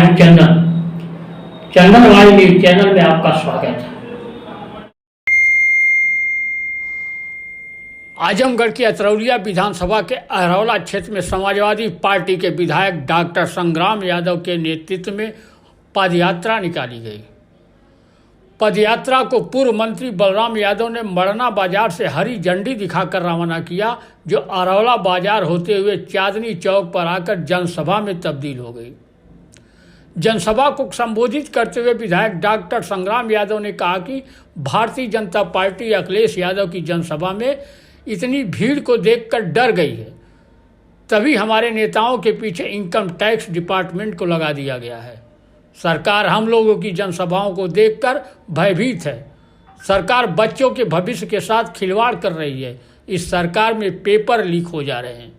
हूं चंदन। चंदन वाली news channel में आपका स्वागत है। आजमगढ़ की अतरौलिया विधानसभा के अहरौला क्षेत्र में समाजवादी पार्टी के विधायक डॉक्टर संग्राम यादव के नेतृत्व में पदयात्रा निकाली गई। पदयात्रा को पूर्व मंत्री बलराम यादव ने मड़ना बाजार से हरी झंडी दिखाकर रवाना किया, जो अरौला बाजार होते हुए चांदनी चौक पर आकर जनसभा में तब्दील हो गई। जनसभा को संबोधित करते हुए विधायक डॉक्टर संग्राम यादव ने कहा कि भारतीय जनता पार्टी अखिलेश यादव की जनसभा में इतनी भीड़ को देखकर डर गई है, तभी हमारे नेताओं के पीछे इनकम टैक्स डिपार्टमेंट को लगा दिया गया है। सरकार हम लोगों की जनसभाओं को देखकर भयभीत है। सरकार बच्चों के भविष्य के साथ खिलवाड़ कर रही है। इस सरकार में पेपर लीक हो जा रहे हैं।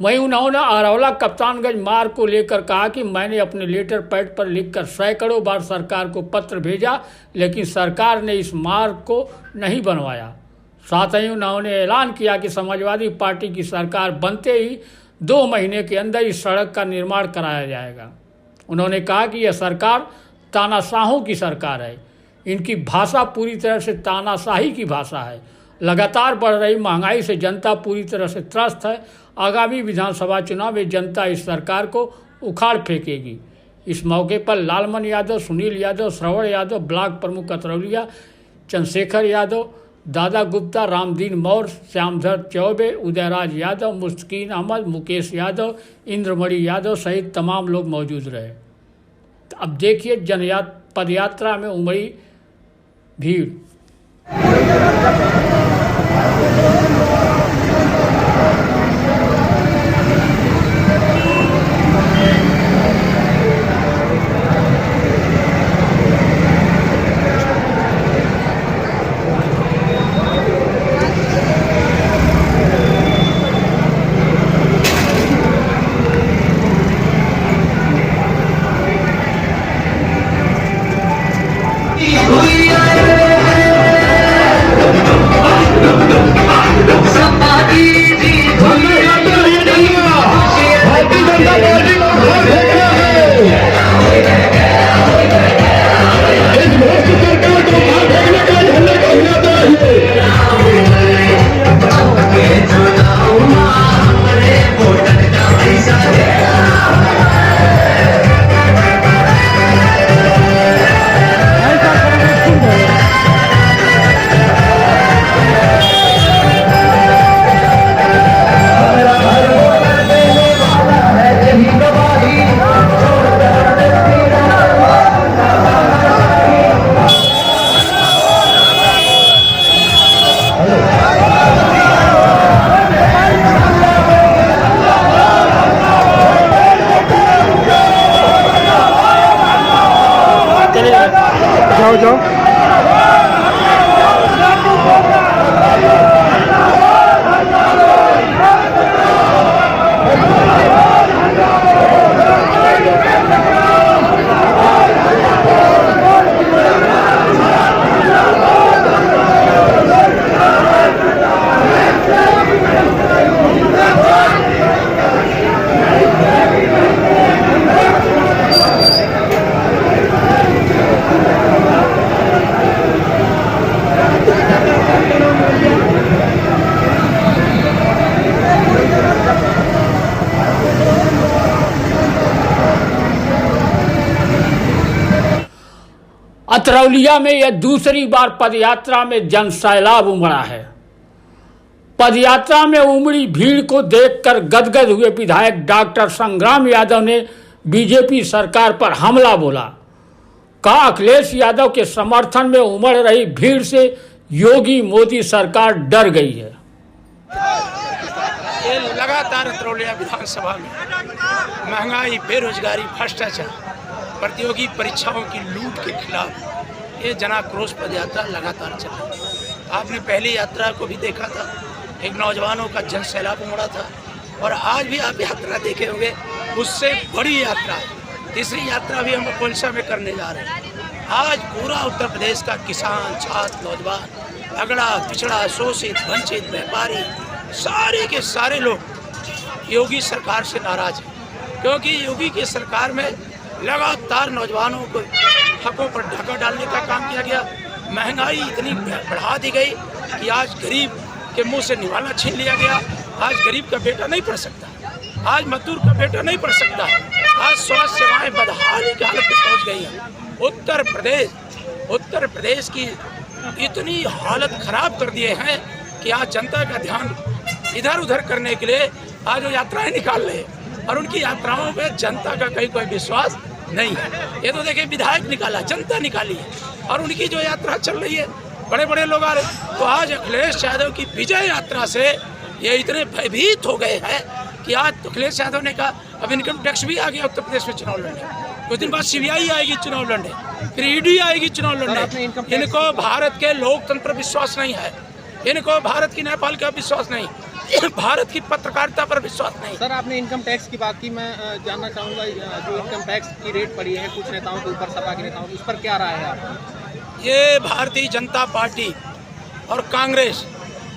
वहीं उन्होंने अरौला कप्तानगंज मार्ग को लेकर कहा कि मैंने अपने लेटर पैड पर लिखकर सैकड़ों बार सरकार को पत्र भेजा, लेकिन सरकार ने इस मार्ग को नहीं बनवाया। साथ ही उन्होंने ऐलान किया कि समाजवादी पार्टी की सरकार बनते ही 2 महीने के अंदर इस सड़क का निर्माण कराया जाएगा। उन्होंने कहा कि यह सरकार तानाशाहों की सरकार है। इनकी भाषा पूरी तरह से तानाशाही की भाषा है। लगातार बढ़ रही महंगाई से जनता पूरी तरह से त्रस्त है। आगामी विधानसभा चुनाव में जनता इस सरकार को उखाड़ फेंकेगी। इस मौके पर लालमन यादव, सुनील यादव, श्रवण यादव, ब्लॉक प्रमुख अतरौलिया, चंद्रशेखर यादव, दादा गुप्ता, रामदीन मौर्य, श्यामधर चौबे, उदयराज यादव, मुस्किन अहमद, मुकेश यादव, इंद्रमणि यादव सहित तमाम लोग मौजूद रहे। अब देखिए पदयात्रा में उमड़ी भीड़। जाओ अतरौलिया में यह दूसरी बार पदयात्रा में जनसैलाब उमड़ा है। पदयात्रा में उमड़ी भीड़ को देखकर गदगद हुए विधायक डॉक्टर संग्राम यादव ने बीजेपी सरकार पर हमला बोला। कहा अखिलेश यादव के समर्थन में उमड़ रही भीड़ से योगी मोदी सरकार डर गई है। ये लगातार अतरौलिया विधानसभा में महंगाई, बेरोजगारी, भ्रष्टाचार, प्रतियोगी परीक्षाओं की लूट के खिलाफ ये जनाक्रोश पदयात्रा लगातार चल रही है। आपने पहली यात्रा को भी देखा था, एक नौजवानों का जन सैलाब उमड़ा था, और आज भी आप यात्रा देखे होंगे, उससे बड़ी यात्रा, तीसरी यात्रा भी हम कोलसा में करने जा रहे हैं। आज पूरा उत्तर प्रदेश का किसान, छात्र, नौजवान, अगड़ा पिछड़ा, शोषित, वंचित, व्यापारी, सारे के सारे लोग योगी सरकार से नाराज हैं क्योंकि योगी की सरकार में लगातार नौजवानों को हकों पर ढाका डालने का काम किया गया। महंगाई इतनी बढ़ा दी गई कि आज गरीब के मुंह से निवाला छीन लिया गया। आज गरीब का बेटा नहीं पढ़ सकता, आज मजदूर का बेटा नहीं पढ़ सकता, आज स्वास्थ्य सेवाएं बदहाली की हालत में पहुंच गई हैं। उत्तर प्रदेश की इतनी हालत खराब कर दिए हैं कि आज जनता का ध्यान इधर उधर करने के लिए आज वो यात्राएं निकाल रहे हैं और उनकी यात्राओं पे जनता का कहीं कोई विश्वास नहीं है। ये तो देखिए विधायक निकाला, जनता निकाली है और उनकी जो यात्रा चल रही है बड़े बड़े लोग आ रहे। तो आज अखिलेश यादव की विजय यात्रा से ये इतने भयभीत हो गए हैं कि आज अखिलेश यादव ने कहा अब इनकम टैक्स भी आ गया उत्तर प्रदेश में चुनाव लड़ने। कुछ दिन बाद CBI आएगी चुनाव लड़ने, फिर ED आएगी चुनाव लड़ने। इनको भारत के लोकतंत्र पर विश्वास नहीं है, इनको भारत की न्यायपालिका पर विश्वास नहीं, भारत की पत्रकारिता पर विश्वास नहीं। सर आपने इनकम टैक्स की बात की, मैं जानना चाहूँगा जो इनकम टैक्स की रेट पड़ी है कुछ नेताओं के ऊपर, सपा के नेताओं के, उस पर क्या राय है आपकी? ये भारतीय जनता पार्टी और कांग्रेस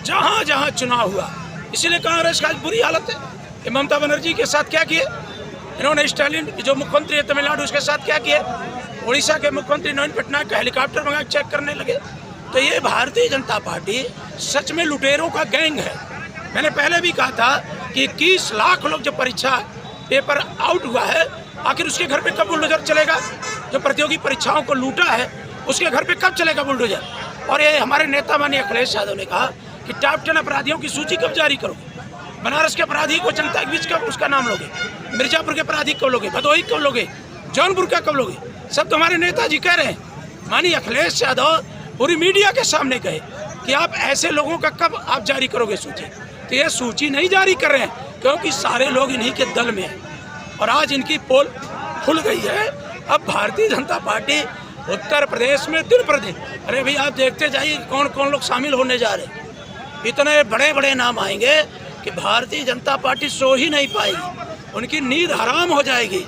जहाँ जहाँ चुनाव हुआ, इसीलिए कांग्रेस का आज बुरी हालत है। ममता बनर्जी के साथ क्या किए इन्होंने, स्टालिन जो मुख्यमंत्री है तमिलनाडु उसके साथ क्या किए, उड़ीसा के मुख्यमंत्री नवीन पटनायक का हेलीकॉप्टर मंगा चेक करने लगे। तो ये भारतीय जनता पार्टी सच में लुटेरों का गैंग है। मैंने पहले भी कहा था कि 21 लाख लोग जो परीक्षा पेपर आउट हुआ है, आखिर उसके घर पे कब बुलडोजर चलेगा? जो प्रतियोगी परीक्षाओं को लूटा है उसके घर पे कब चलेगा बुलडोजर? और ये हमारे नेता माननीय अखिलेश यादव ने कहा कि टॉप 10 अपराधियों की सूची कब जारी करोगे? बनारस के अपराधी को जनता के बीच कब उसका नाम लोगे? मिर्जापुर के अपराधी कब लोगे? भदोही कब लोगे? जौनपुर का कब लोगे? सब तुम्हारे नेताजी कह रहे हैं। माननीय अखिलेश यादव पूरी मीडिया के सामने कहे कि आप ऐसे लोगों का कब आप जारी करोगे सूची? तो ये सूची नहीं जारी कर रहे हैं क्योंकि सारे लोग इन्हीं के दल में हैं और आज इनकी पोल खुल गई है। अब भारतीय जनता पार्टी उत्तर प्रदेश में दिन पर दिन, अरे भाई आप देखते जाइए कौन कौन लोग शामिल होने जा रहे हैं। इतने बड़े बड़े नाम आएंगे कि भारतीय जनता पार्टी सो ही नहीं पाएगी, उनकी नींद हराम हो जाएगी।